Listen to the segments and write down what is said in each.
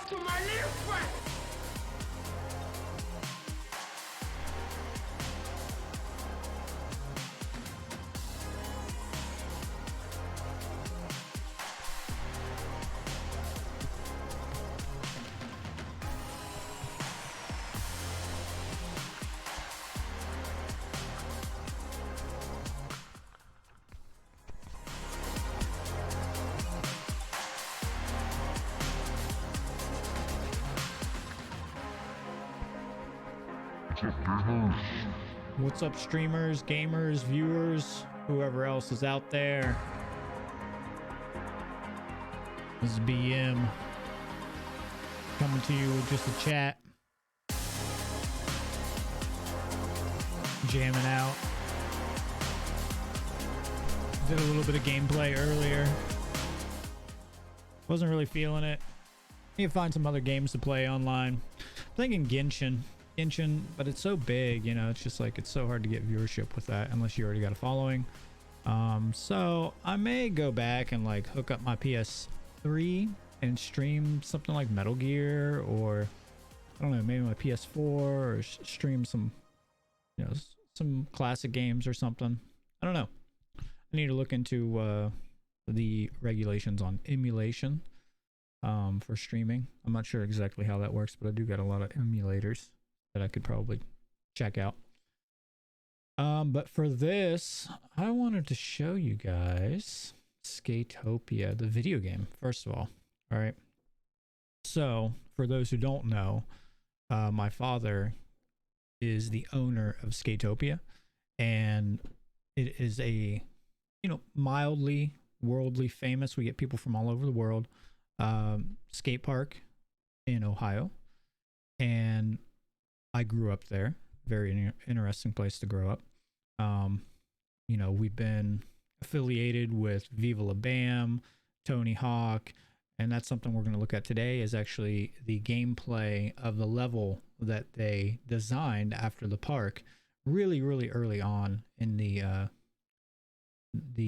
to my little friend. What's up, streamers, gamers, viewers, whoever else is out there? This is BM coming to you with just a chat, jamming out. Did a little bit of gameplay earlier. Wasn't really feeling it. Need to find some other games to play online. I'm thinking Genshin, but it's so big, you know, it's just like it's so hard to get viewership with that unless you already got a following. So I may go back and like hook up my PS3 and stream something like Metal Gear, or I don't know, maybe my PS4, or stream some, you know, some classic games or something. I don't know. I need to look into the regulations on emulation for streaming. I'm not sure exactly how that works, but I do got a lot of emulators that I could probably check out. But for this, I wanted to show you guys Skatopia, the video game, first of all. All right. So for those who don't know, my father is the owner of Skatopia, and it is a, you know, mildly worldly famous. We get people from all over the world. Skate park in Ohio, and I grew up there. Very interesting place to grow up. You know, we've been affiliated with Viva La Bam, Tony Hawk, and that's something we're going to look at today, is actually the gameplay of the level that they designed after the park really early on in the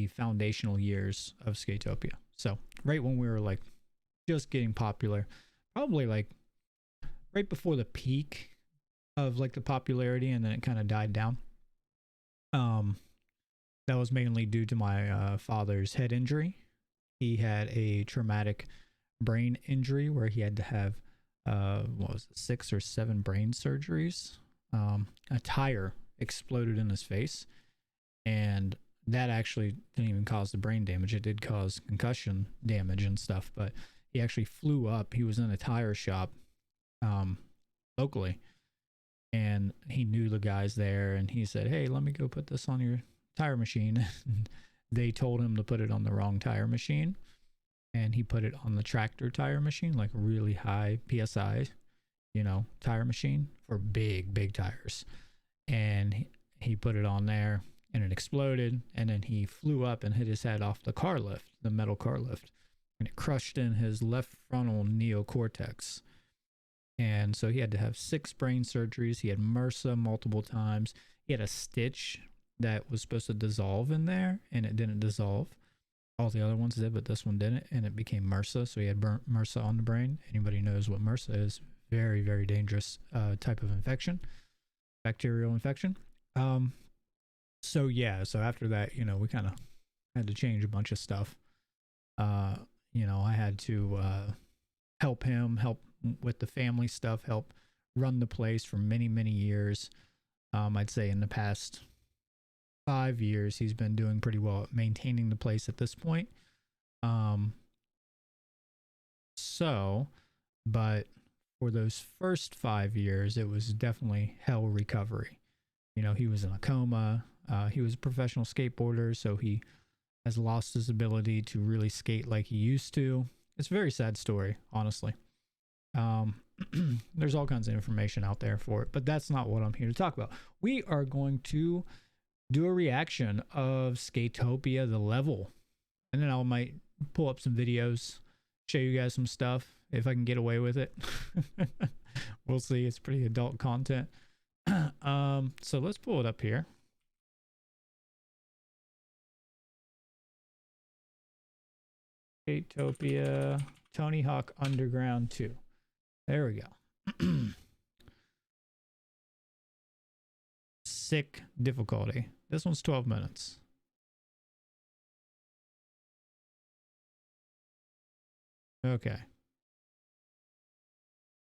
foundational years of Skatopia. So right when we were like just getting popular, probably like right before the peak of like the popularity, and then it kind of died down. That was mainly due to my father's head injury. He had a traumatic brain injury where he had to have what was it, 6 or 7 brain surgeries. A tire exploded in his face, and that actually didn't even cause the brain damage. It did cause concussion damage and stuff, but he actually flew up. He was in a tire shop locally, and he knew the guys there, and he said, hey, let me go put this on your tire machine. They told him to put it on the wrong tire machine, and he put it on the tractor tire machine, like really high PSI, you know, tire machine for big tires. And he put it on there, and it exploded, and then he flew up and hit his head off the car lift, the metal car lift, and it crushed in his left frontal neocortex. And so he had to have 6 brain surgeries. He had MRSA multiple times. He had a stitch that was supposed to dissolve in there, and it didn't dissolve. All the other ones did, but this one didn't, and it became MRSA. So he had MRSA on the brain. Anybody knows what MRSA is? Very dangerous type of infection, bacterial infection. So yeah, so after that, you know, we kind of had to change a bunch of stuff. You know, I had to help with the family stuff, help run the place for many years. I'd say in the past 5 years, he's been doing pretty well at maintaining the place at this point. But for those first 5 years, it was definitely hell recovery. You know, he was in a coma. He was a professional skateboarder, so he has lost his ability to really skate like he used to. It's a very sad story, honestly. There's all kinds of information out there for it, but that's not what I'm here to talk about. We are going to do a reaction of Skatopia, the level, and then I might pull up some videos, show you guys some stuff if I can get away with it. We'll see. It's pretty adult content. So let's pull it up here. Skatopia Tony Hawk Underground 2. There we go. Sick difficulty. This one's 12 minutes. Okay.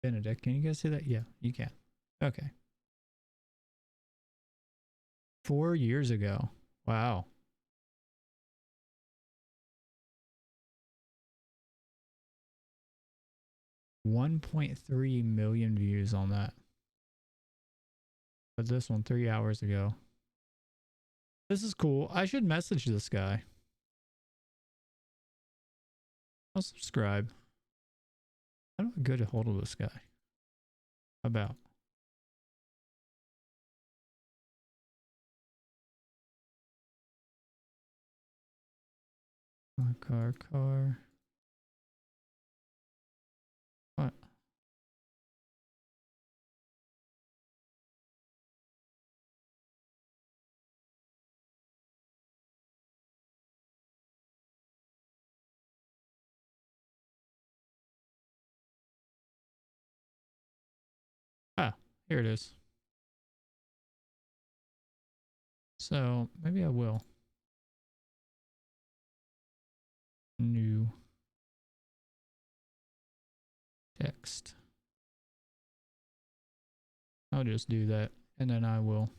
Benedict, can you guys see that? Yeah, you can. Okay. 4 years ago. Wow. $1.3 million views on that. But this one 3 hours ago. This is cool. I should message this guy. I'll subscribe. How do I get a hold of this guy? About. Car. What? Ah, here it is. So maybe I will. New text. I'll just do that, and then I will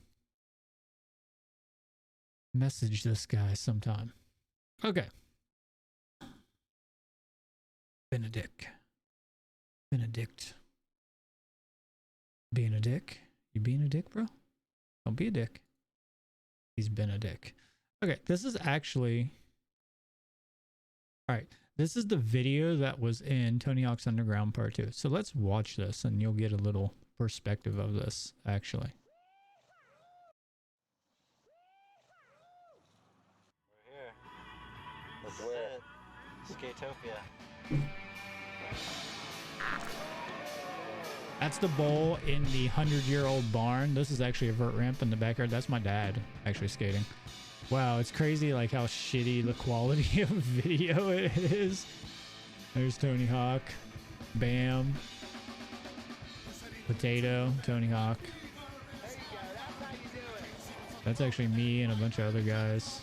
message this guy sometime. Okay. Benedict. Being a dick? You being a dick, bro? Don't be a dick. He's been a dick. Okay, this is actually... Alright, this is the video that was in Tony Hawk's Underground Part 2. So let's watch this and you'll get a little perspective of this, actually. We're here. That's where? Skatopia. That's the bowl in the 100-year-old barn. This is actually a vert ramp in the backyard. That's my dad actually skating. Wow, it's crazy like how shitty the quality of video it is. There's Tony Hawk. Bam. Potato, Tony Hawk. That's actually me and a bunch of other guys.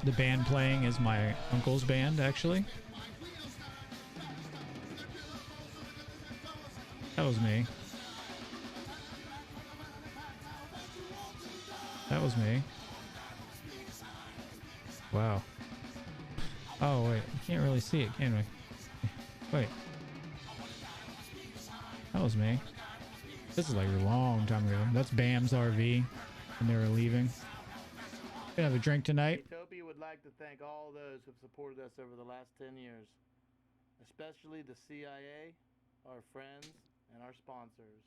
The band playing is my uncle's band, actually. That was me. That was me. Wow. Oh, wait. We can't really see it, can we? Wait. That was me. This is like a long time ago. That's Bam's RV when they were leaving. Gonna have a drink tonight. Skatopia would like to thank all those who've supported us over the last 10 years, especially the CIA, our friends, and our sponsors.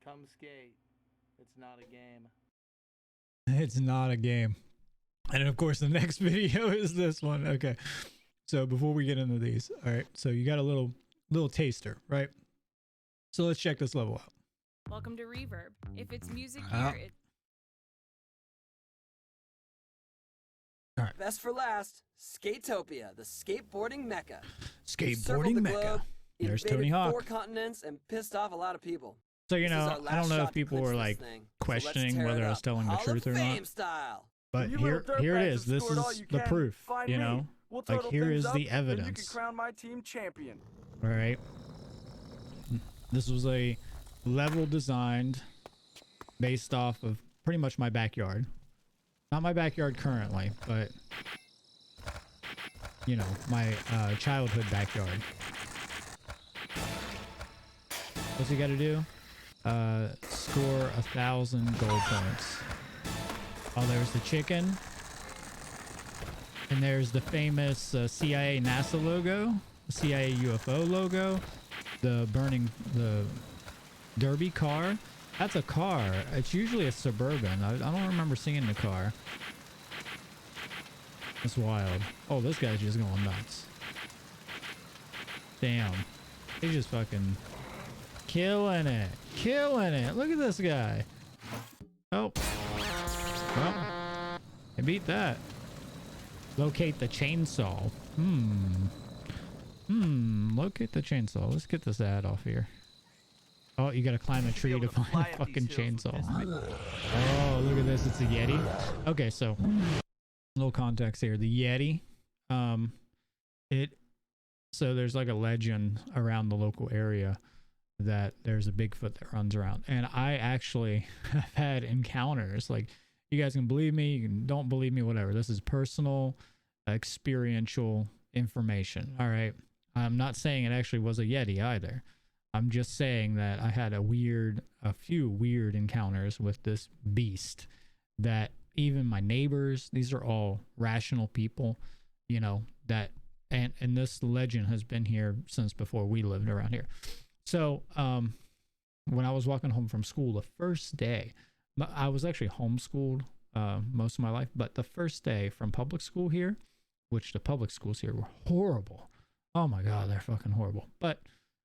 Come skate. It's not a game. It's not a game. And of course, the next video is this one. Okay. So before we get into these, all right. So you got a little taster, right? So let's check this level out. Welcome to Reverb. If it's music here, it's... All right. Best for last, Skatopia, the skateboarding mecca. Skateboarding mecca. There's Tony Hawk. 4 continents and pissed off a lot of people. So, you know, I don't know if people were like questioning whether I was telling the truth or not. Style. But here it is. This is the proof, you know? Like, here is the evidence. You can crown my team champion. All right. This was a level designed based off of pretty much my backyard. Not my backyard currently, but, you know, my childhood backyard. What's he got to do? Score 1,000 gold points. Oh, there's the chicken. And there's the famous CIA NASA logo, the CIA UFO logo, the Derby car. That's a car. It's usually a Suburban. I don't remember seeing the car. That's wild. Oh, this guy's just going nuts. Damn. He's just fucking killing it. Killing it. Look at this guy. Oh. Well, I beat that. Locate the chainsaw. Locate the chainsaw. Let's get this ad off here. Oh, you gotta climb a tree to find a fucking chainsaw. Oh, look at this. It's a Yeti. Okay, so little context here. The Yeti, so there's like a legend around the local area that there's a Bigfoot that runs around. And I actually have had encounters. Like, you guys can believe me, you don't believe me, whatever. This is personal, experiential information. All right. I'm not saying it actually was a Yeti either. I'm just saying that I had a few weird encounters with this beast that even my neighbors, these are all rational people, you know, that, and this legend has been here since before we lived around here. So, when I was walking home from school the first day, I was actually homeschooled most of my life, but the first day from public school here, which the public schools here were horrible. Oh my God, they're fucking horrible. But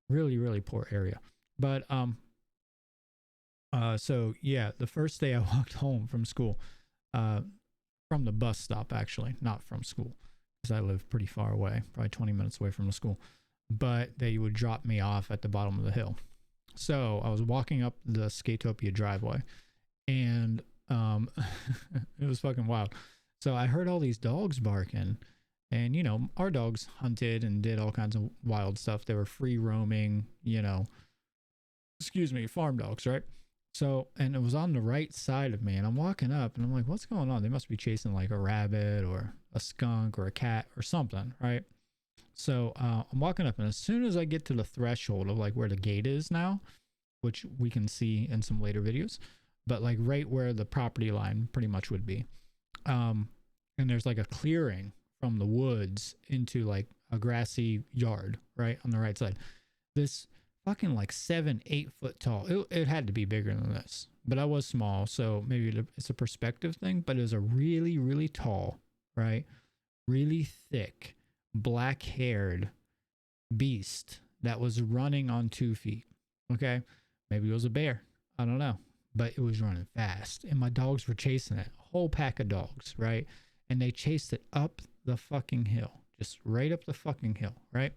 really, really poor area. But so yeah, the first day I walked home from school, from the bus stop actually, not from school, because I live pretty far away, probably 20 minutes away from the school. But they would drop me off at the bottom of the hill. So I was walking up the Skatopia driveway, and it was fucking wild. So I heard all these dogs barking, and you know, our dogs hunted and did all kinds of wild stuff. They were free roaming, you know, farm dogs, right? So, and it was on the right side of me, and I'm walking up and I'm like, what's going on? They must be chasing like a rabbit or a skunk or a cat or something, right? So I'm walking up, and as soon as I get to the threshold of like where the gate is now, which we can see in some later videos, but like right where the property line pretty much would be, and there's like a clearing from the woods into like a grassy yard right on the right side. This fucking like 7-8 foot tall, it had to be bigger than this, but I was small, so maybe it's a perspective thing, but it was a really, really tall, right, really thick, black-haired beast that was running on 2 feet. Okay, maybe it was a bear, I don't know, but it was running fast, and my dogs were chasing it, a whole pack of dogs, right? And they chased it up the fucking hill, just right up the fucking hill, right?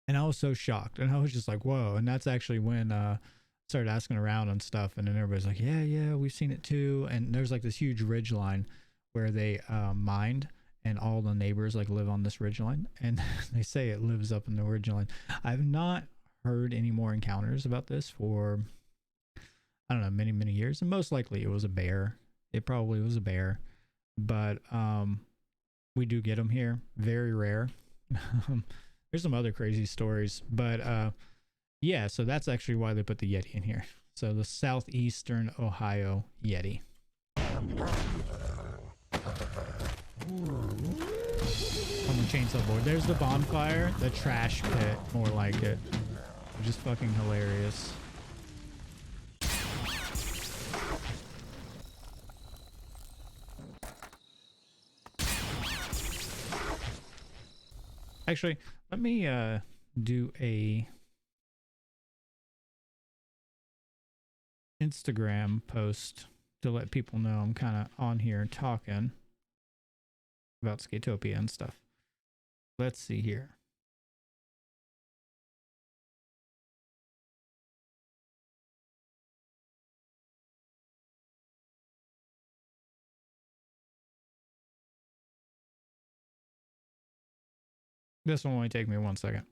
And I was so shocked, and I was just like, whoa. And that's actually when I started asking around and stuff, and then everybody's like, yeah, we've seen it too. And there's like this huge ridge line where they mined, and all the neighbors like live on this ridge line, and they say it lives up in the ridge line. I've not heard any more encounters about this for, I don't know, many, many years, and most likely it was a bear. It probably was a bear, but we do get them here, very rare. There's some other crazy stories, but yeah, so that's actually why they put the Yeti in here. So the southeastern Ohio Yeti. On the chainsaw board. There's the bonfire, the trash pit, more like it. Which is fucking hilarious. Actually, let me do a Instagram post to let people know I'm kind of on here talking about Skatopia and stuff. Let's see here. This will only take me 1 second.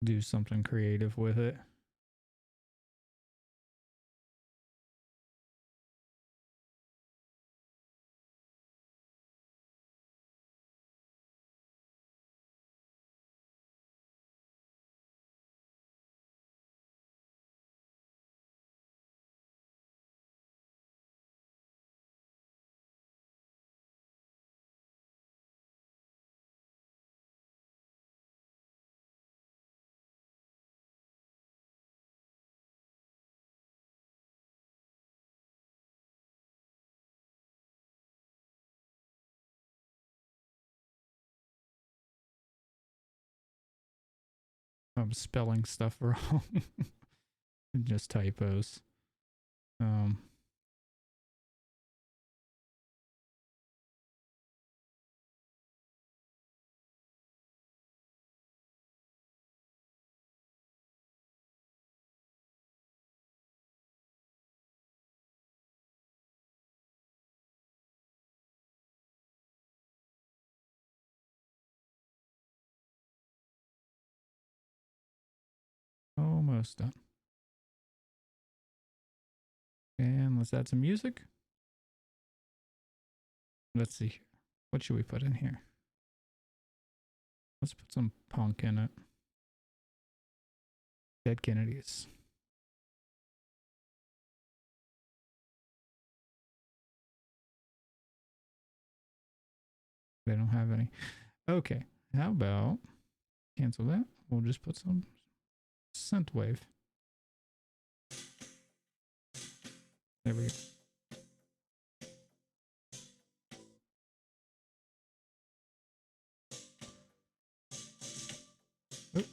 Do something creative with it. I'm spelling stuff wrong. Just typos. Almost done. And let's add some music. Let's see here. What should we put in here? Let's put some punk in it. Dead Kennedys. They don't have any. Okay. How about cancel that? We'll just put some synthwave. There we go. Oop.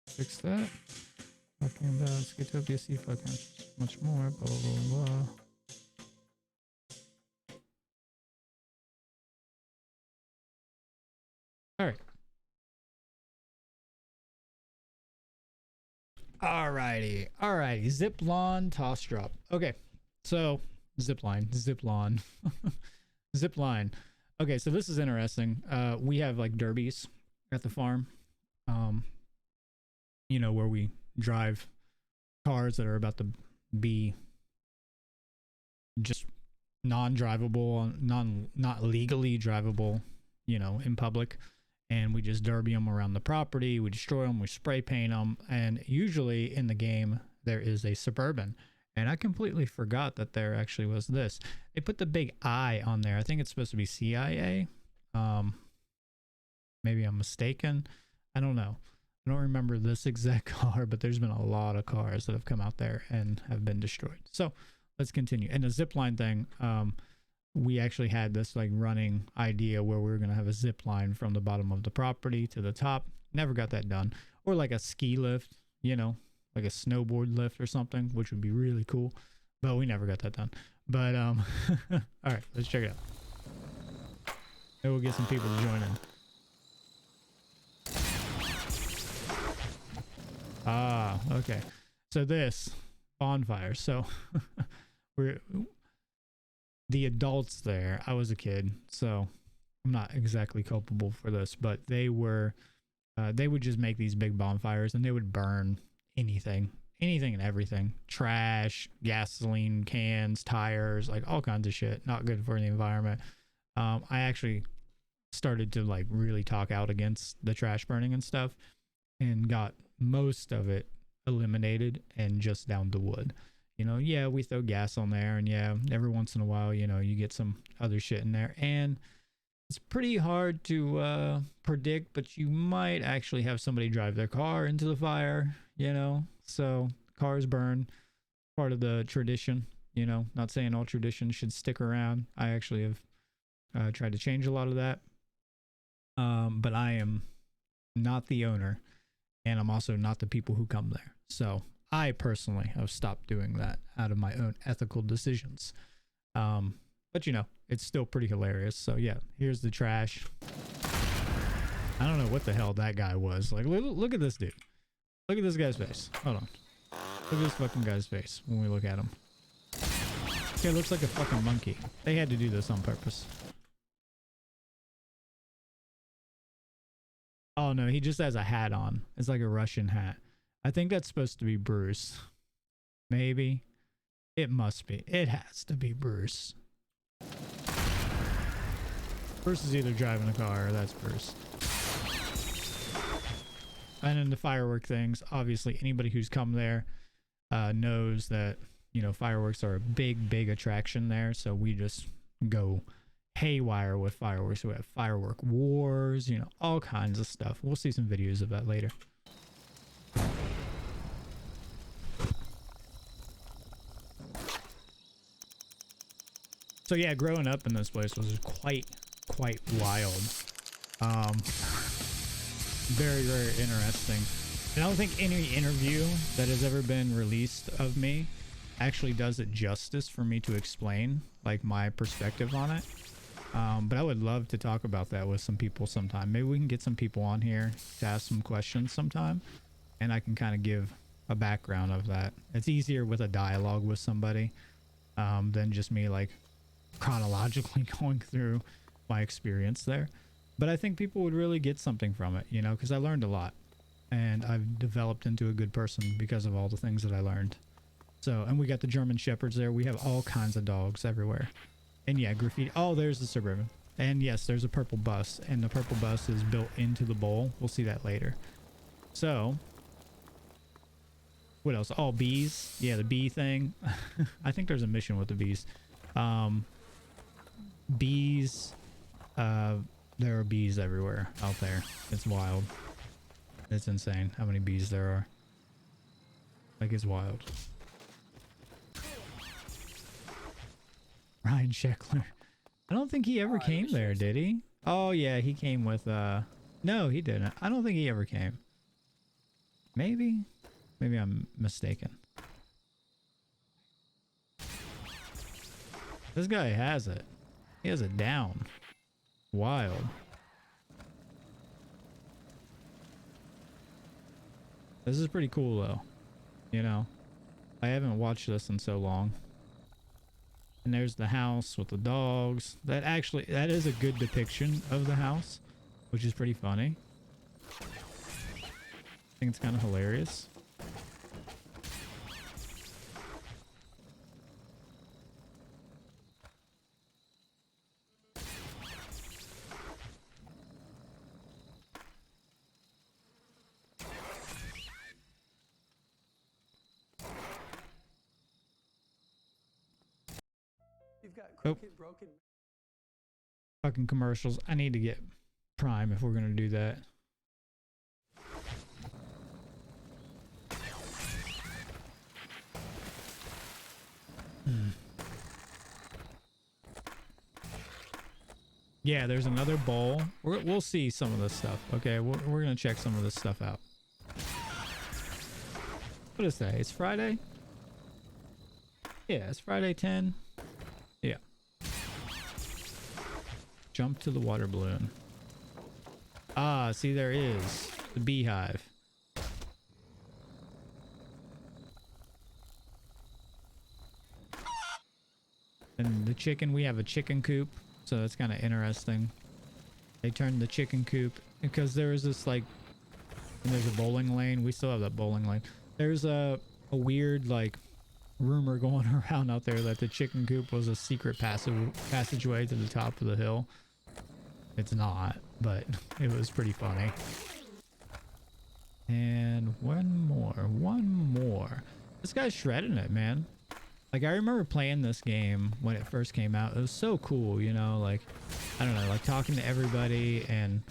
Fix that. Talking about Skatopia, see if I can much more. Blah blah blah blah. All right. Alrighty. Zip line, toss drop. Okay. So zip line. Zip line. Okay, so this is interesting. We have like derbies at the farm. You know, where we drive cars that are about to be just non-drivable, not legally drivable, you know, in public. And we just derby them around the property. We destroy them. We spray paint them. And usually in the game, there is a Suburban. And I completely forgot that there actually was this. They put the big I on there. I think it's supposed to be CIA. Maybe I'm mistaken. I don't know. I don't remember this exact car, but there's been a lot of cars that have come out there and have been destroyed. So let's continue. And the zipline thing, we actually had this like running idea where we were going to have a zip line from the bottom of the property to the top. Never got that done. Or like a ski lift, you know, like a snowboard lift or something, which would be really cool. But we never got that done. But all right, let's check it out. Maybe we'll get some people to join in. Ah, okay. So this bonfire. So we're the adults there. I was a kid, so I'm not exactly culpable for this, but they were they would just make these big bonfires and they would burn anything and everything. Trash, gasoline cans, tires, like all kinds of shit. Not good for the environment. I actually started to like really talk out against the trash burning and stuff and got most of it eliminated and just down to wood. You know, yeah, we throw gas on there, and yeah, every once in a while, you know, you get some other shit in there, and it's pretty hard to predict, but you might actually have somebody drive their car into the fire, you know, so cars burn, part of the tradition, you know, not saying all traditions should stick around. I actually have tried to change a lot of that, but I am not the owner, and I'm also not the people who come there, so I personally have stopped doing that out of my own ethical decisions. But you know, it's still pretty hilarious. So yeah, here's the trash. I don't know what the hell that guy was. Like, look at this dude. Look at this guy's face. Hold on. Look at this fucking guy's face when we look at him. Okay, it looks like a fucking monkey. They had to do this on purpose. Oh no, he just has a hat on. It's like a Russian hat. I think that's supposed to be Bruce. Maybe. It must be. It has to be Bruce. Bruce is either driving a car or that's Bruce. And then the firework things. Obviously, anybody who's come there knows that, you know, fireworks are a big attraction there. So we just go haywire with fireworks. So we have firework wars, you know, all kinds of stuff. We'll see some videos of that later. So yeah, growing up in this place was quite wild. very, very interesting. And I don't think any interview that has ever been released of me actually does it justice for me to explain like my perspective on it. But I would love to talk about that with some people sometime. Maybe we can get some people on here to ask some questions sometime, and I can kind of give a background of that. It's easier with a dialogue with somebody than just me like chronologically going through my experience there. But I think people would really get something from it, you know, because I learned a lot, and I've developed into a good person because of all the things that I learned. So, and we got the German Shepherds there. We have all kinds of dogs everywhere. And yeah, graffiti. Oh, there's the Suburban. And yes, there's a purple bus, and the purple bus is built into the bowl. We'll see that later. So, what else? Oh, bees. Yeah, the bee thing. I think there's a mission with the bees. Bees. There are bees everywhere out there. It's wild. It's insane how many bees there are. Like, it's wild. Ryan Sheckler. I don't think he ever came there, did he? Oh, yeah, he came with, no, he didn't. I don't think he ever came. Maybe? Maybe I'm mistaken. This guy has it. He has it down. Wild. This is pretty cool, though. You know? I haven't watched this in so long. And there's the house with the dogs. That is a good depiction of the house, which is pretty funny. I think it's kind of hilarious. Oh. Fucking commercials. I need to get Prime if we're gonna do that. Yeah, there's another bowl. We'll see some of this stuff. Okay, we're gonna check some of this stuff out. What is that? It's Friday? Yeah, it's Friday 10. Yeah. Jump to the water balloon. Ah, see, there is the beehive. And the chicken, we have a chicken coop, so that's kind of interesting. They turned the chicken coop because there was this like, and there's a bowling lane. We still have that bowling lane. There's a weird like rumor going around out there that the chicken coop was a secret passageway to the top of the hill. It's not, but it was pretty funny. And one more. This guy's shredding it, man. Like, I remember playing this game when it first came out. It was so cool, you know, like, I don't know, like talking to everybody, and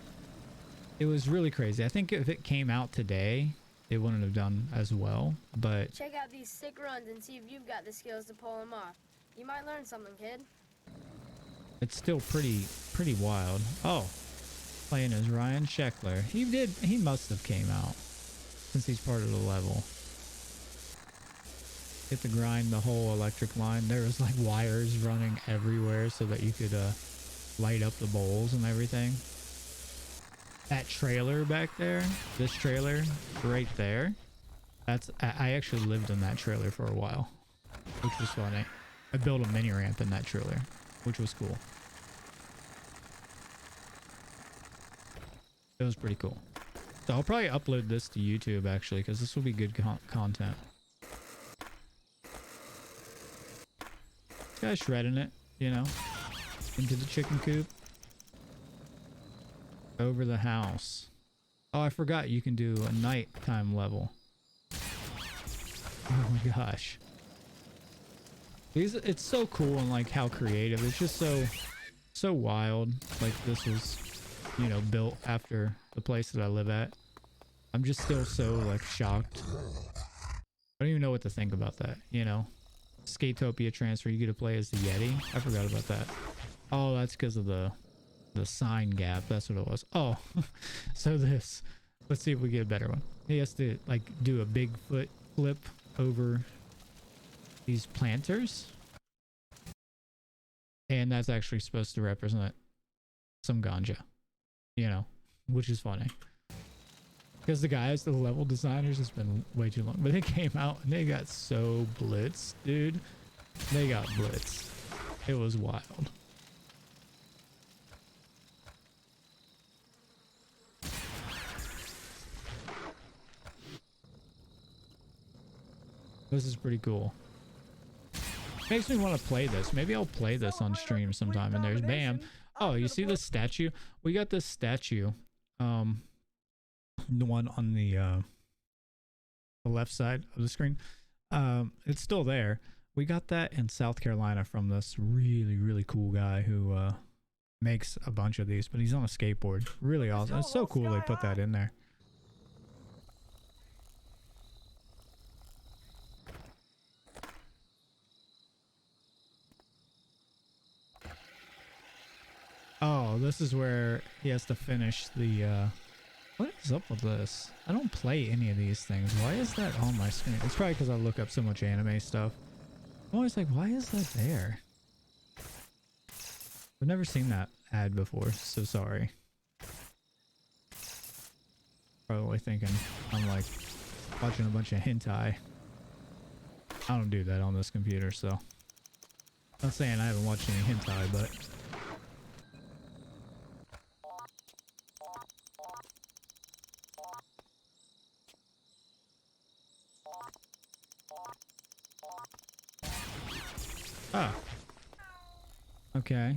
it was really crazy. I think if it came out today, it wouldn't have done as well, but... Check out these sick runs and see if you've got the skills to pull them off. You might learn something, kid. It's still pretty wild. Oh, playing as Ryan Sheckler. He must have came out since he's part of the level. Get to grind the whole electric line. There was like wires running everywhere so that you could light up the bowls and everything. That trailer back there, this trailer right there, I actually lived in that trailer for a while, which was funny. I built a mini ramp in that trailer, which was cool. It was pretty cool. So I'll probably upload this to YouTube actually, because this will be good content. This guy's shredding it, you know, into the chicken coop. Over the house. Oh, I forgot you can do a nighttime level. Oh my gosh. It's so cool and like how creative. It's just so wild. Like this was, you know, built after the place that I live at. I'm just still so like shocked. I don't even know what to think about that, you know. Skatopia transfer, you get to play as the Yeti. I forgot about that. Oh, that's because of the sign gap. That's what it was. Oh, so this Let's see if we get a better one. He has to like do a big foot flip over these planters. And that's actually supposed to represent some ganja, you know, which is funny. Because the guys, the level designers, it's been way too long. But they came out and they got so blitzed, dude. They got blitzed. It was wild. This is pretty cool. Makes me want to play this. Maybe I'll play this on stream sometime. And there's bam. Oh, you see this statue? We got this statue. The one on the left side of the screen. It's still there. We got that in South Carolina from this really, really cool guy who makes a bunch of these, but he's on a skateboard. Really awesome. It's so cool they put that in there. Oh, this is where he has to finish the, what is up with this? I don't play any of these things. Why is that on my screen? It's probably because I look up so much anime stuff. I'm always like, why is that there? I've never seen that ad before, so sorry. Probably thinking I'm like watching a bunch of hentai. I don't do that on this computer, so. Not saying I haven't watched any hentai, but. Oh. Okay.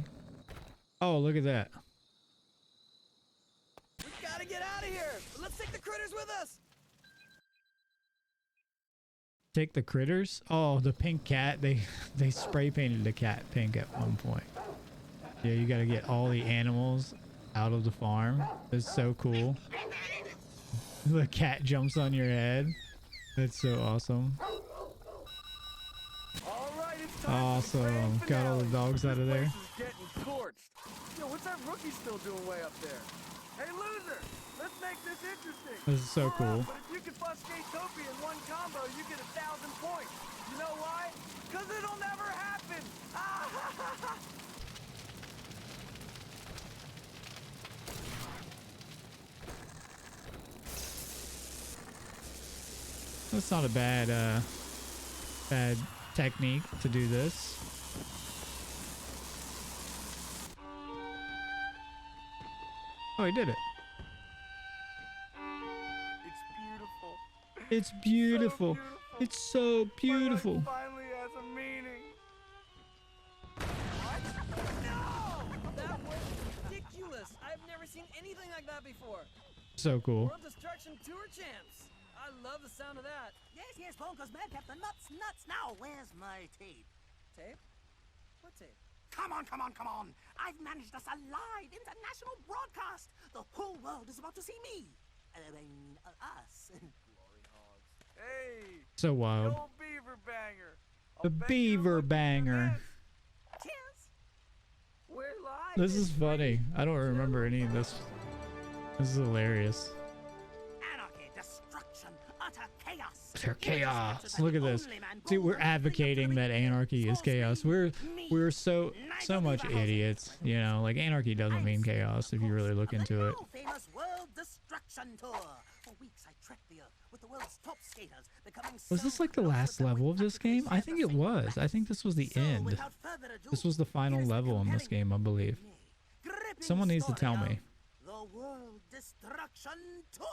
Oh, look at that. We gotta get out of here. Let's take the critters with us. Take the critters? Oh, the pink cat. They spray painted the cat pink at one point. Yeah, you gotta get all the animals out of the farm. That's so cool. The cat jumps on your head. That's so awesome. Awesome. Got all the dogs out of there. Getting torched. Yo, what's that rookie still doing way up there? Hey, loser! Let's make this interesting. This is so cool. But if you can bust Skatopia in one combo, you get 1,000 points. You know why? Because it'll never happen. That's not a bad technique to do this. Oh, he did it. It's It's beautiful. beautiful. It's so beautiful. My life finally has a meaning. What? No! That was ridiculous. I've never seen anything like that before. So cool. World Destruction Tour champs. I love the sound of that. Yes, Bonkers man kept the nuts. Now, where's my tape? Tape? What tape? Come on. I've managed us a live international broadcast. The whole world is about to see me. I mean, us. Glory hogs. Hey! So wild. The old beaver banger. The beaver banger. Cheers. We're live. This is funny. I don't remember any of this. This is hilarious. Anarchy, destruction, utter chaos. Utter chaos. Look at this. See, we're advocating that anarchy is chaos. We're so much idiots. You know, like anarchy doesn't mean chaos if you really look into it. Famous World Destruction Tour. For weeks I trekked the earth with the world's top skaters, becoming Was this like the last level of this game? I think it was. I think this was the end. This was the final level in this game, I believe. Someone needs to tell me. The World Destruction Tour.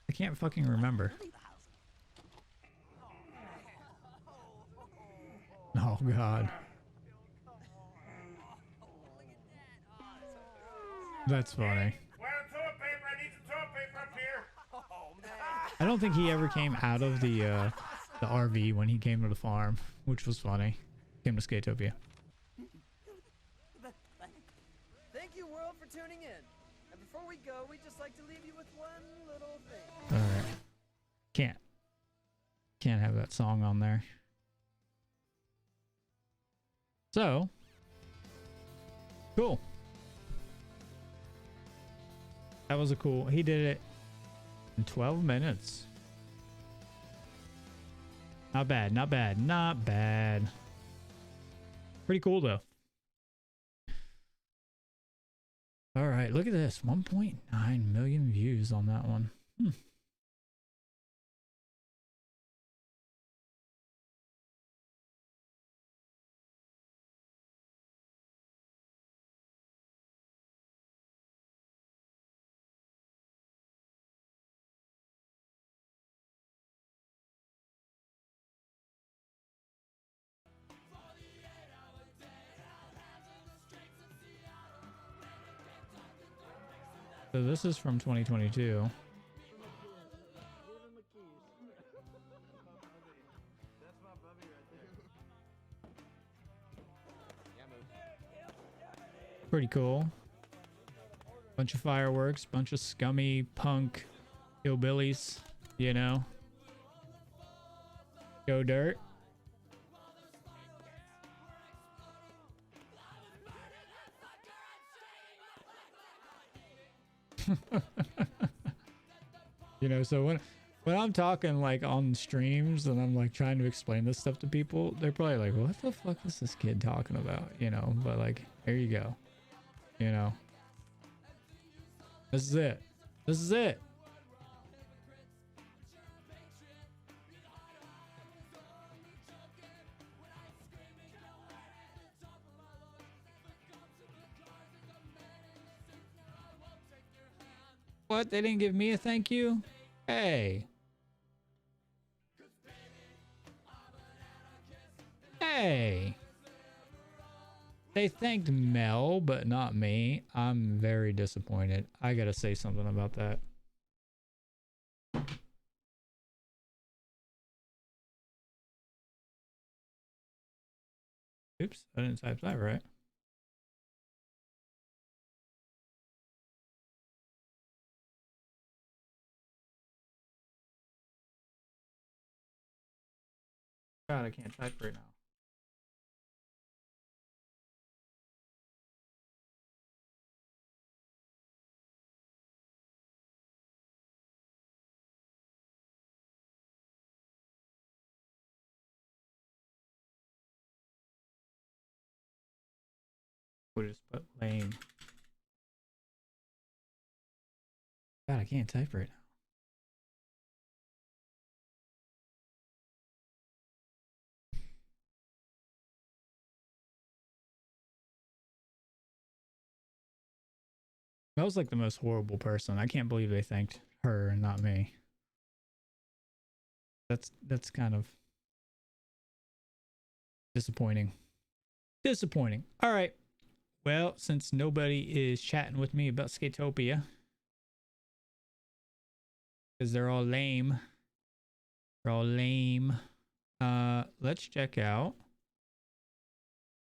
I can't fucking remember. Oh god. That's funny. I don't think he ever came out of the RV when he came to the farm, which was funny. Came to Skatopia. Thank you, world, for tuning in. And before we go, we'd just like to leave you with one little thing. Alright. Can't have that song on there. So. Cool. That was a cool. He did it In 12 minutes. Not bad, not bad, not bad. Pretty cool though. All right, look at this. 1.9 million views on that one. So this is from 2022. Give him the keys. That's my bubby right there. Pretty cool. Bunch of fireworks, bunch of scummy punk hillbillies, you know. Go Dirt. You know, so when I'm talking like on streams and I'm like trying to explain this stuff to people, they're probably like, what the fuck is this kid talking about? You know, but like, here you go. You know, this is it. This is it. What? They didn't give me a thank you? Hey. Hey. They thanked Mel, but not me. I'm very disappointed. I gotta say something about that. Oops, I didn't type that right. God, I can't type right now. We'll just put lame. God, I can't type right now. Mel's like the most horrible person. I can't believe they thanked her and not me. That's kind of disappointing. Disappointing. All right. Well, since nobody is chatting with me about Skatopia, because they're all lame. They're all lame. Let's check out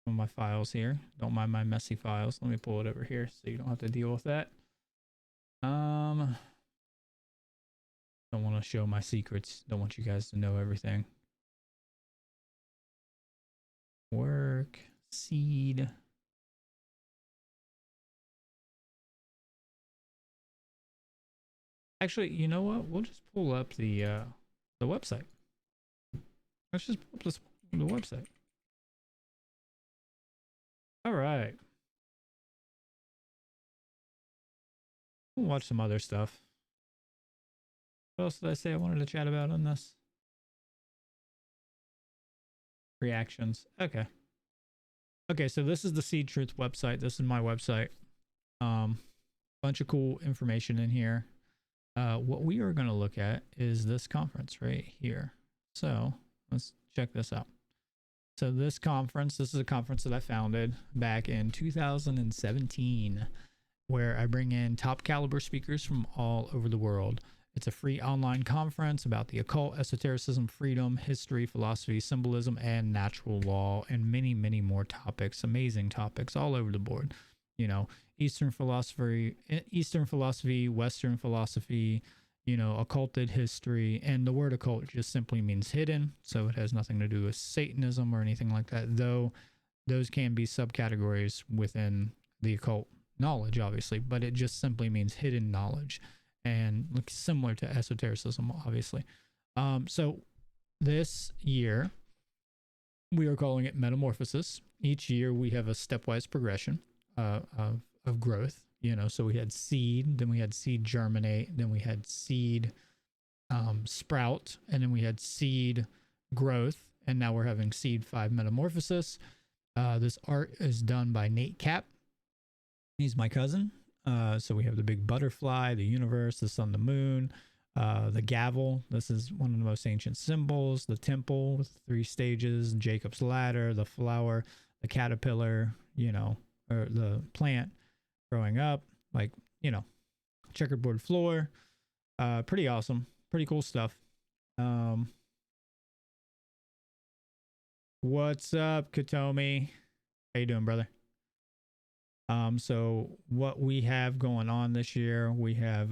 some of my files here. Don't mind my messy files. Let me pull it over here so you don't have to deal with that. Don't want to show my secrets. Don't want you guys to know everything. Work, S.E.E.D. Actually, you know what? We'll just pull up the website. Let's just pull up the website. All right. We'll watch some other stuff. What else did I say I wanted to chat about on this? Reactions. Okay. Okay, so this is the Seed Truth website. This is my website. Bunch of cool information in here. What we are going to look at is this conference right here. So let's check this out. So this is a conference that I founded back in 2017, where I bring in top caliber speakers from all over the world. It's a free online conference about the occult, esotericism, freedom, history, philosophy, symbolism, and natural law, and many, many more topics, amazing topics all over the board. You know, Eastern philosophy, Western philosophy, you know, occulted history, and the word occult just simply means hidden. So it has nothing to do with Satanism or anything like that, though those can be subcategories within the occult knowledge, obviously, but it just simply means hidden knowledge. and looks similar to esotericism, obviously. So this year we are calling it Metamorphosis. Each year we have a stepwise progression of growth. You know, so we had seed, then we had seed germinate, then we had seed sprout, and then we had seed growth, and now we're having seed 5 metamorphosis. This art is done by Nate Cap. He's my cousin. So we have the big butterfly, the universe, the sun, the moon, the gavel. This is one of the most ancient symbols. The temple with 3 stages, Jacob's ladder, the flower, the caterpillar, you know, or the plant growing up, like, you know, checkerboard floor. Pretty awesome. Pretty cool stuff. What's up, Katomi? How you doing, brother? So what we have going on this year, we have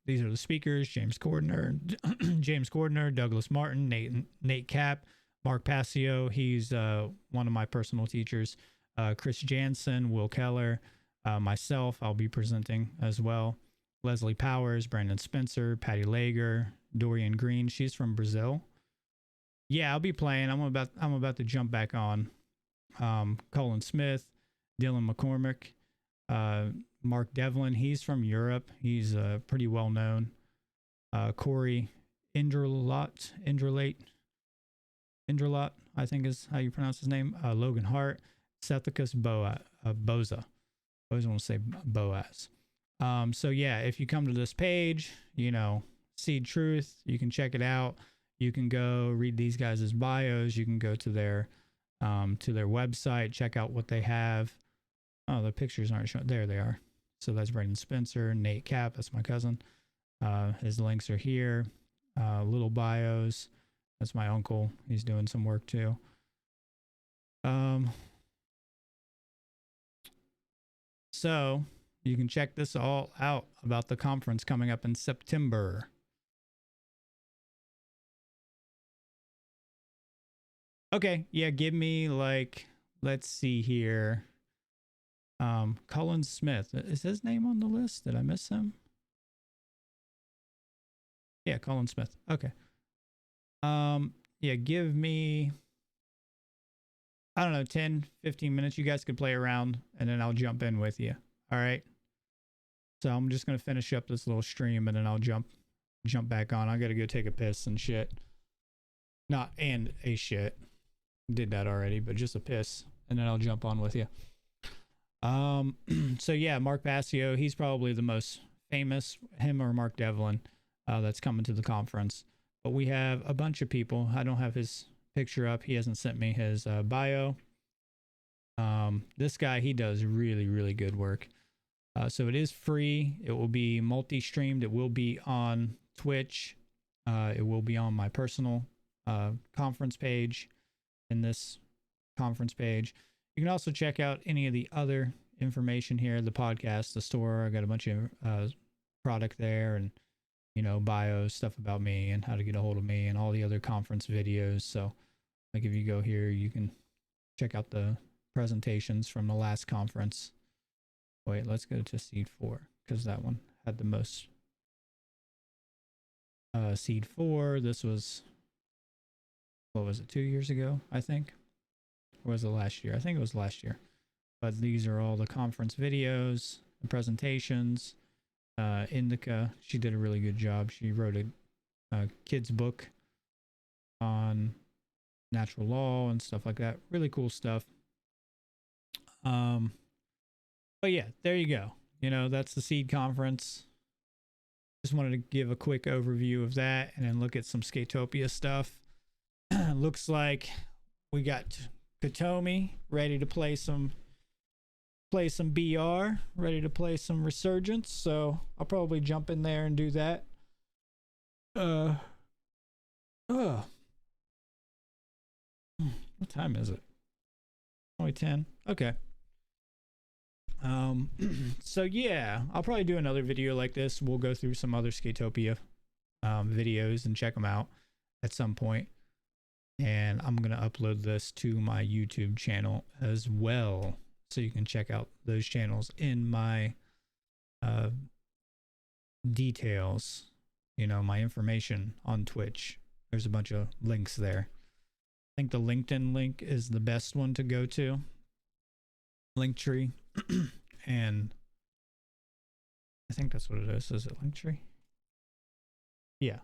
these are the speakers: James Cordner, Douglas Martin, Nate Cap, Mark Passio. He's one of my personal teachers. Chris Jansen, Will Keller, myself. I'll be presenting as well. Leslie Powers, Brandon Spencer, Patty Lager, Dorian Green. She's from Brazil. Yeah, I'll be playing. I'm about to jump back on. Colin Smith, Dylan McCormick, Mark Devlin. He's from Europe. He's pretty well known. Corey Indralat, I think is how you pronounce his name. Logan Hart, Sethicus Boza. I always want to say Boaz. So yeah, if you come to this page, you know, Seed Truth, you can check it out. You can go read these guys' bios. You can go to their website, check out what they have. Oh, the pictures aren't showing. There they are. So that's Brandon Spencer, Nate Cap. That's my cousin. His links are here. Little bios. That's my uncle. He's doing some work too. So you can check this all out about the conference coming up in September. Okay, yeah, give me like, let's see here. Colin Smith. Is his name on the list? Did I miss him? Yeah, Colin Smith. Okay. Yeah, give me, I don't know, 10, 15 minutes. You guys could play around and then I'll jump in with you. All right. So I'm just going to finish up this little stream and then I'll jump back on. I got to go take a piss and shit. Not and a shit. Did that already, but just a piss. And then I'll jump on with you. So yeah, Mark Passio, he's probably the most famous, him or Mark Devlin, that's coming to the conference. But we have a bunch of people. I don't have his picture up. He hasn't sent me his bio. This guy, he does really, really good work. So it is free. It will be multi-streamed. It will be on Twitch. It will be on my personal conference page, in this conference page. You can also check out any of the other information here, the podcast, the store. I got a bunch of product there, and, you know, bio stuff about me and how to get a hold of me and all the other conference videos. So like if you go here, you can check out the presentations from the last conference. Wait, let's go to Seed 4 because that one had the most. Seed 4, this was, what was it, 2 years ago, I think? Or was it last year? I think it was last year. But these are all the conference videos, the presentations. Indica, she did a really good job. She wrote a kid's book on natural law and stuff like that. Really cool stuff. But yeah, there you go. You know, that's the Seed conference. Just wanted to give a quick overview of that and then look at some Skatopia stuff. Looks like we got Katomi ready to play some BR, ready to play some Resurgence. So I'll probably jump in there and do that. What time is it? Only 10. Okay. So yeah, I'll probably do another video like this. We'll go through some other Skatopia videos and check them out at some point. And I'm going to upload this to my YouTube channel as well. So you can check out those channels in my details, you know, my information on Twitch. There's a bunch of links there. I think the LinkedIn link is the best one to go to. Linktree. And I think that's what it is. Is it Linktree? Yeah.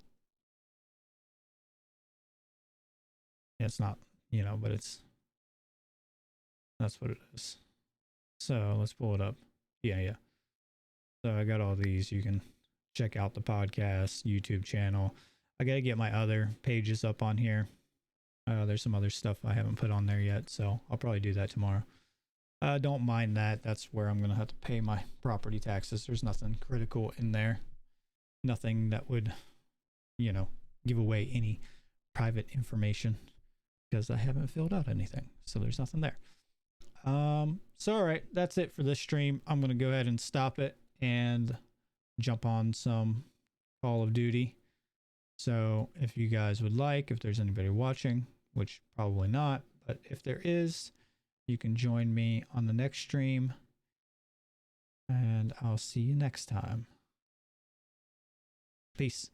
It's not, you know, but that's what it is. So let's pull it up. Yeah. So I got all these. You can check out the podcast, YouTube channel. I got to get my other pages up on here. There's some other stuff I haven't put on there yet, so I'll probably do that tomorrow. Don't mind that. That's where I'm going to have to pay my property taxes. There's nothing critical in there. Nothing that would, you know, give away any private information because I haven't filled out anything. So there's nothing there. So all right, that's it for this stream. I'm going to go ahead and stop it and jump on some Call of Duty. So if you guys would like, if there's anybody watching, which probably not, but if there is, you can join me on the next stream, and I'll see you next time. Peace.